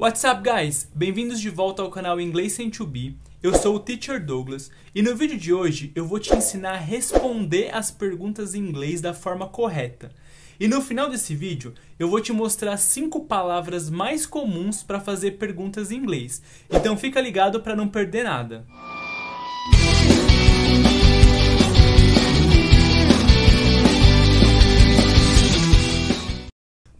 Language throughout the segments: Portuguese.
What's up, guys? Bem-vindos de volta ao canal Inglês Sem To Be. Eu sou o Teacher Douglas e no vídeo de hoje eu vou te ensinar a responder as perguntas em inglês da forma correta. E no final desse vídeo eu vou te mostrar 5 palavras mais comuns para fazer perguntas em inglês. Então fica ligado para não perder nada.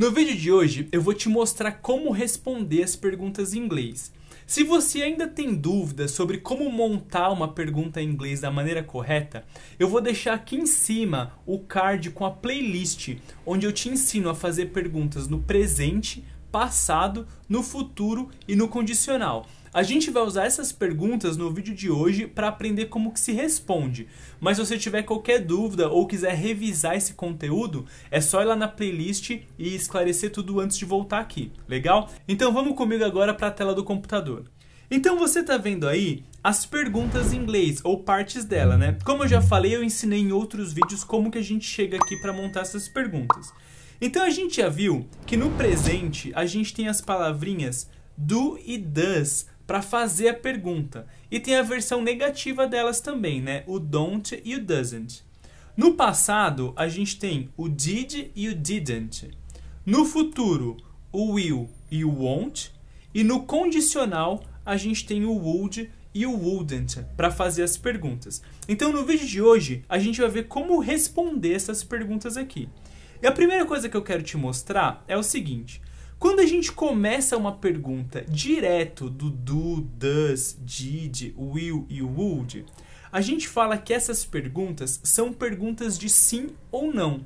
No vídeo de hoje, eu vou te mostrar como responder as perguntas em inglês. Se você ainda tem dúvidas sobre como montar uma pergunta em inglês da maneira correta, eu vou deixar aqui em cima o card com a playlist, onde eu te ensino a fazer perguntas no presente, passado, no futuro e no condicional. A gente vai usar essas perguntas no vídeo de hoje para aprender como que se responde. Mas se você tiver qualquer dúvida ou quiser revisar esse conteúdo, é só ir lá na playlist e esclarecer tudo antes de voltar aqui, legal? Então vamos comigo agora para a tela do computador. Então você está vendo aí as perguntas em inglês, ou partes dela, né? Como eu já falei, eu ensinei em outros vídeos como que a gente chega aqui para montar essas perguntas. Então a gente já viu que no presente a gente tem as palavrinhas do e does para fazer a pergunta. E tem a versão negativa delas também, né? O don't e o doesn't. No passado, a gente tem o did e o didn't. No futuro, o will e o won't. E no condicional, a gente tem o would e o wouldn't para fazer as perguntas. Então, no vídeo de hoje, a gente vai ver como responder essas perguntas aqui. E a primeira coisa que eu quero te mostrar é o seguinte. Quando a gente começa uma pergunta direto do do, does, did, will e would, a gente fala que essas perguntas são perguntas de sim ou não.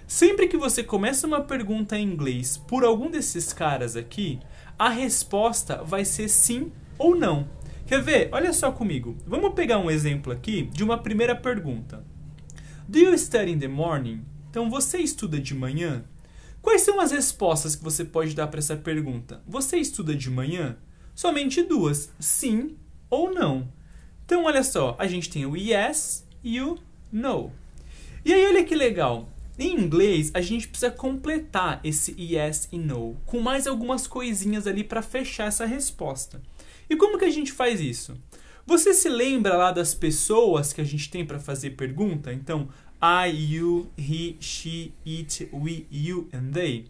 Sempre que você começa uma pergunta em inglês por algum desses caras aqui, a resposta vai ser sim ou não. Quer ver? Olha só comigo. Vamos pegar um exemplo aqui de uma primeira pergunta. Do you study in the morning? Então, você estuda de manhã? Quais são as respostas que você pode dar para essa pergunta? Você estuda de manhã? Somente duas, sim ou não. Então, olha só, a gente tem o yes e o no. E aí, olha que legal. Em inglês, a gente precisa completar esse yes e no com mais algumas coisinhas ali para fechar essa resposta. E como que a gente faz isso? Você se lembra lá das pessoas que a gente tem para fazer pergunta? Então, I, you, he, she, it, we, you and they.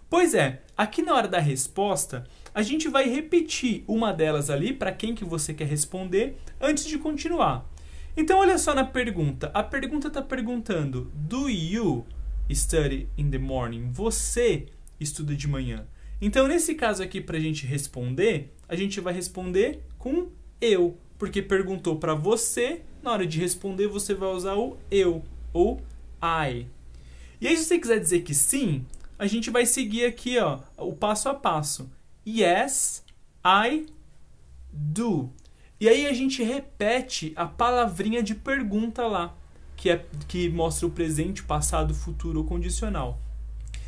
Pois é, aqui na hora da resposta, a gente vai repetir uma delas ali para quem que você quer responder antes de continuar. Então, olha só na pergunta. A pergunta está perguntando, do you study in the morning? Você estuda de manhã? Então, nesse caso aqui, para a gente responder, a gente vai responder com eu, porque perguntou para você, na hora de responder, você vai usar o eu. Ou I. E aí, se você quiser dizer que sim, a gente vai seguir aqui, ó, o passo a passo. Yes, I do. E aí a gente repete a palavrinha de pergunta lá, que mostra o presente, passado, futuro ou condicional.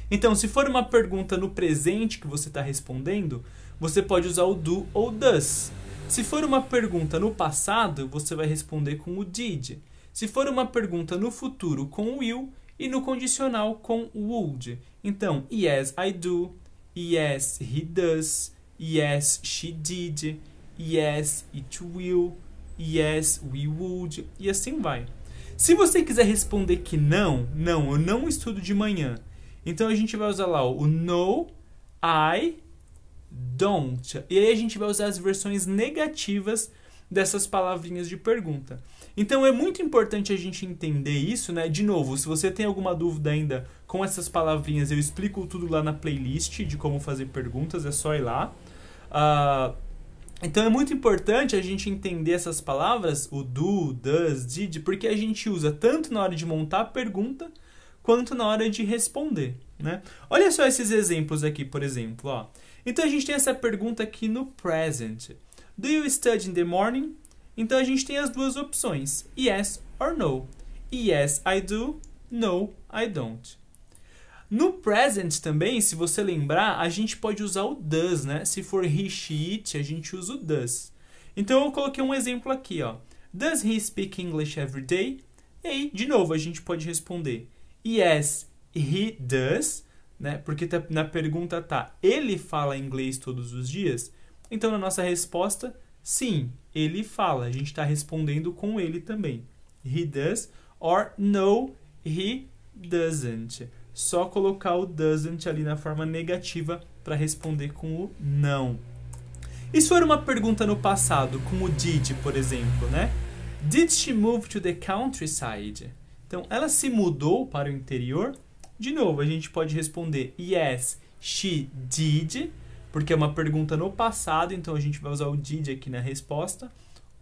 Então, se for uma pergunta no presente que você está respondendo, você pode usar o do ou does. Se for uma pergunta no passado, você vai responder com o did. Se for uma pergunta no futuro, com o will, e no condicional, com o would. Então, yes, I do. Yes, he does. Yes, she did. Yes, it will. Yes, we would. E assim vai. Se você quiser responder que não, eu não estudo de manhã. Então, a gente vai usar lá o no, I don't. E aí, a gente vai usar as versões negativas dessas palavrinhas de pergunta. Então, é muito importante a gente entender isso, né? De novo, se você tem alguma dúvida ainda com essas palavrinhas, eu explico tudo lá na playlist de como fazer perguntas, é só ir lá. Então, é muito importante a gente entender essas palavras, o do, does, did, porque a gente usa tanto na hora de montar a pergunta, quanto na hora de responder, né? Olha só esses exemplos aqui, por exemplo, ó. Então, a gente tem essa pergunta aqui no present. Do you study in the morning? Então, a gente tem as duas opções, yes or no. Yes, I do. No, I don't. No present também, se você lembrar, a gente pode usar o does, né? Se for he, she, it, a gente usa o does. Então, eu coloquei um exemplo aqui, ó. Does he speak English every day? E aí, de novo, a gente pode responder yes, he does. né? Porque na pergunta tá, ele fala inglês todos os dias? Então, na nossa resposta, sim, ele fala. A gente está respondendo com ele também. He does or no, he doesn't. Só colocar o doesn't ali na forma negativa para responder com o não. E se for uma pergunta no passado, com o did, por exemplo, né? Did she move to the countryside? Então, ela se mudou para o interior? De novo, a gente pode responder yes, she did, porque é uma pergunta no passado, então a gente vai usar o did aqui na resposta.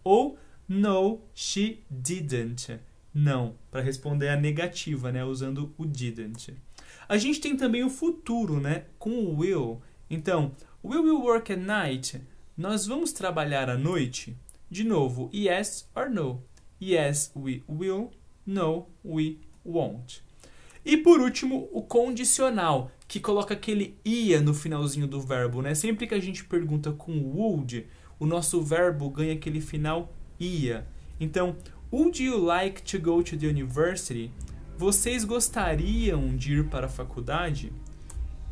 Ou no, she didn't. Não, para responder a negativa, né? Usando o didn't. A gente tem também o futuro, né? Com o will. Então, will we work at night? Nós vamos trabalhar à noite? De novo, yes or no. Yes, we will. No, we won't. E por último, o condicional, que coloca aquele ia no finalzinho do verbo, né? Sempre que a gente pergunta com would, o nosso verbo ganha aquele final ia. Então, would you like to go to the university? Vocês gostariam de ir para a faculdade?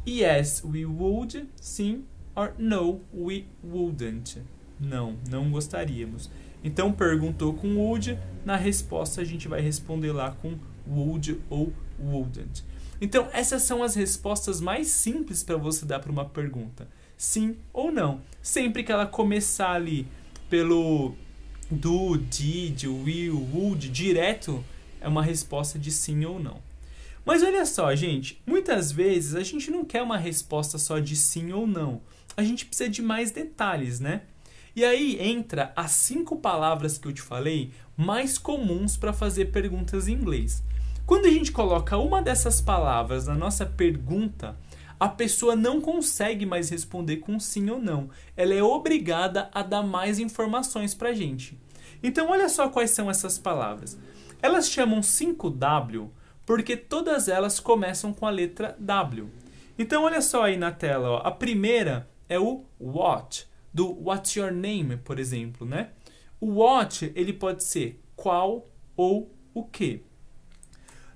Yes, we would. Sim. Or no, we wouldn't. Não, não gostaríamos. Então, perguntou com would, na resposta a gente vai responder lá com would ou wouldn't. Então, essas são as respostas mais simples para você dar para uma pergunta. Sim ou não. Sempre que ela começar ali pelo do, did, will, would, direto, é uma resposta de sim ou não. Mas olha só, gente, muitas vezes a gente não quer uma resposta só de sim ou não. A gente precisa de mais detalhes, né? E aí entra as 5 palavras que eu te falei mais comuns para fazer perguntas em inglês. Quando a gente coloca uma dessas palavras na nossa pergunta, a pessoa não consegue mais responder com sim ou não. Ela é obrigada a dar mais informações para a gente. Então, olha só quais são essas palavras. Elas chamam 5W porque todas elas começam com a letra W. Então, olha só aí na tela. Ó. A primeira é o what, do what's your name, por exemplo, né? O what, ele pode ser qual ou o que.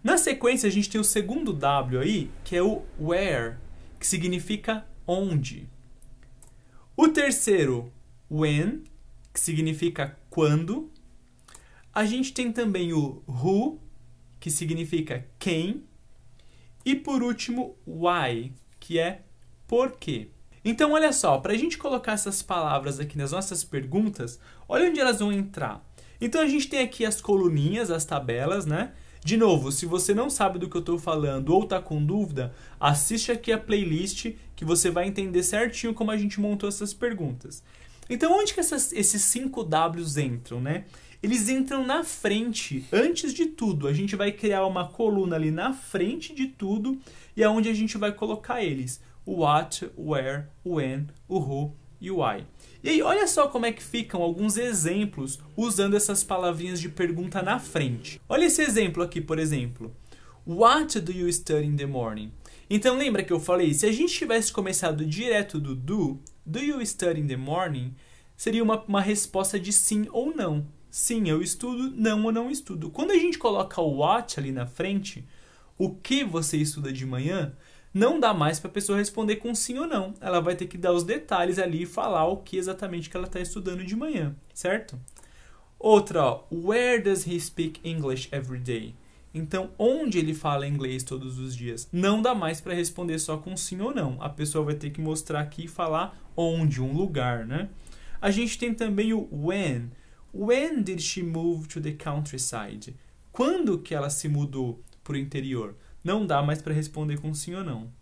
Na sequência, a gente tem o segundo W aí, que é o where, que significa onde. O terceiro, when, que significa quando. A gente tem também o who, que significa quem. E por último, why, que é por quê. Então, olha só, para a gente colocar essas palavras aqui nas nossas perguntas, olha onde elas vão entrar. Então, a gente tem aqui as coluninhas, as tabelas, né? De novo, se você não sabe do que eu estou falando ou está com dúvida, assiste aqui a playlist que você vai entender certinho como a gente montou essas perguntas. Então, onde que esses 5 Ws entram, né? Eles entram na frente, antes de tudo. A gente vai criar uma coluna ali na frente de tudo e é onde a gente vai colocar eles. O what, o where, o when, o who e o why. E aí, olha só como é que ficam alguns exemplos usando essas palavrinhas de pergunta na frente. Olha esse exemplo aqui, por exemplo. What do you study in the morning? Então, lembra que eu falei, se a gente tivesse começado direto do you study in the morning, seria uma resposta de sim ou não. Sim, eu estudo, não, eu não estudo. Quando a gente coloca o what ali na frente, o que você estuda de manhã, não dá mais para a pessoa responder com sim ou não. Ela vai ter que dar os detalhes ali e falar o que exatamente que ela está estudando de manhã, certo? Outra, ó, where does he speak English every day? Então, onde ele fala inglês todos os dias? Não dá mais para responder só com sim ou não. A pessoa vai ter que mostrar aqui e falar onde, um lugar, né? A gente tem também o when. When did she move to the countryside? Quando que ela se mudou para o interior? Não dá mais para responder com sim ou não.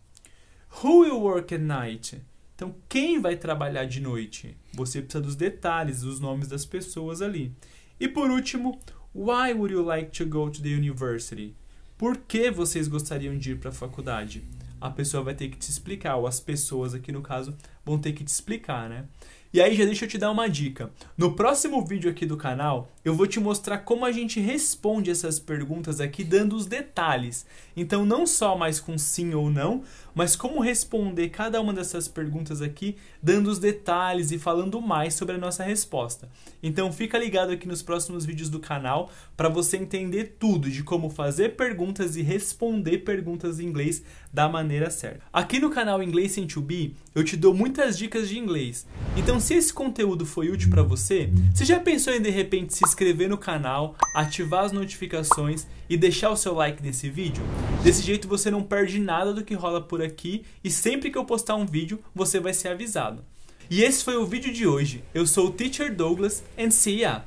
Who will work at night? Então, quem vai trabalhar de noite? Você precisa dos detalhes, dos nomes das pessoas ali. E por último, why would you like to go to the university? Por que vocês gostariam de ir para a faculdade? A pessoa vai ter que te explicar, ou as pessoas aqui no caso vão ter que te explicar, né? E aí já deixa eu te dar uma dica. No próximo vídeo aqui do canal, eu vou te mostrar como a gente responde essas perguntas aqui dando os detalhes. Então não só mais com sim ou não, mas como responder cada uma dessas perguntas aqui, dando os detalhes e falando mais sobre a nossa resposta. Então fica ligado aqui nos próximos vídeos do canal para você entender tudo de como fazer perguntas e responder perguntas em inglês da maneira certa. Aqui no canal Inglês Sem To Be, eu te dou muitas dicas de inglês. Então se esse conteúdo foi útil para você, você já pensou em de repente se inscrever no canal, ativar as notificações e deixar o seu like nesse vídeo? Desse jeito você não perde nada do que rola por aqui e sempre que eu postar um vídeo, você vai ser avisado. E esse foi o vídeo de hoje. Eu sou o Teacher Douglas and see ya!